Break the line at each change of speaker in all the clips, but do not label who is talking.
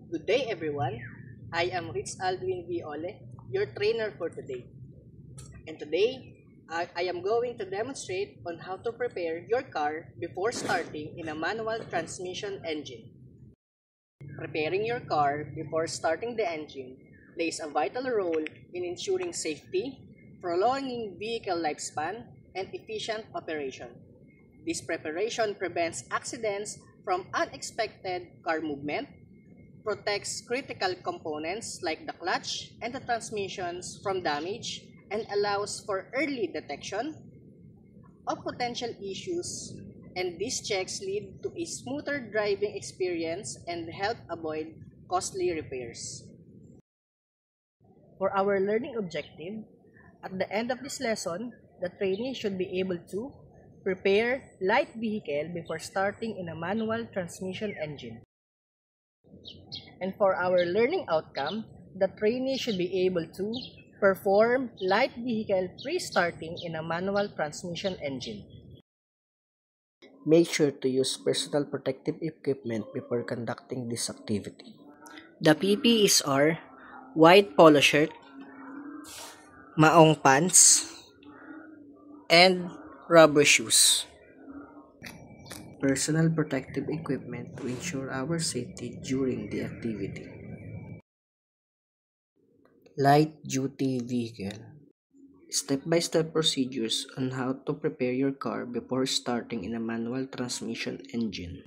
Good day, everyone. I am Rich Aldwin Viole, your trainer for today. And today, I am going to demonstrate on how to prepare your car before starting in a manual transmission engine. Preparing your car before starting the engine plays a vital role in ensuring safety, prolonging vehicle lifespan, and efficient operation. This preparation prevents accidents from unexpected car movement, protects critical components like the clutch and the transmissions from damage, and allows for early detection of potential issues, and these checks lead to a smoother driving experience and help avoid costly repairs. For our learning objective, at the end of this lesson, the trainee should be able to prepare light vehicle before starting in a manual transmission engine. And for our learning outcome, the trainee should be able to perform light vehicle pre-starting in a manual transmission engine.
Make sure to use personal protective equipment before conducting this activity. The PPEs are white polo shirt, maong pants, and rubber shoes. Personal protective equipment to ensure our safety during the activity. Light duty vehicle. Step-by-step procedures on how to prepare your car before starting in a manual transmission engine.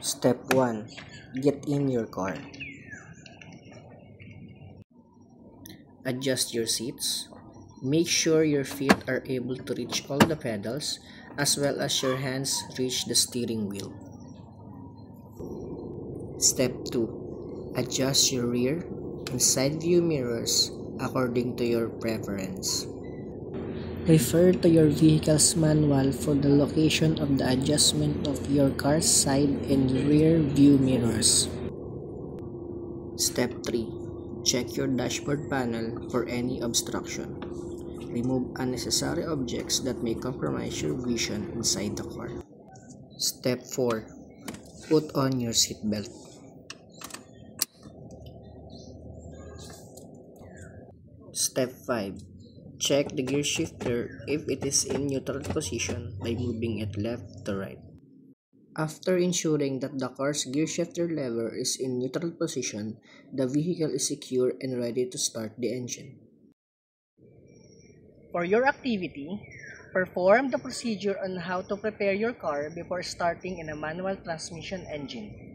Step 1. Get in your car. Adjust your seats. Make sure your feet are able to reach all the pedals as well as your hands reach the steering wheel. Step 2. Adjust your rear and side view mirrors according to your preference. Refer to your vehicle's manual for the location of the adjustment of your car's side and rear view mirrors. Step 3. Check your dashboard panel for any obstruction. Remove unnecessary objects that may compromise your vision inside the car. Step 4. Put on your seatbelt. Step 5. Check the gear shifter if it is in neutral position by moving it left to right. After ensuring that the car's gear shifter lever is in neutral position, the vehicle is secure and ready to start the engine.
For your activity, perform the procedure on how to prepare your car before starting in a manual transmission engine.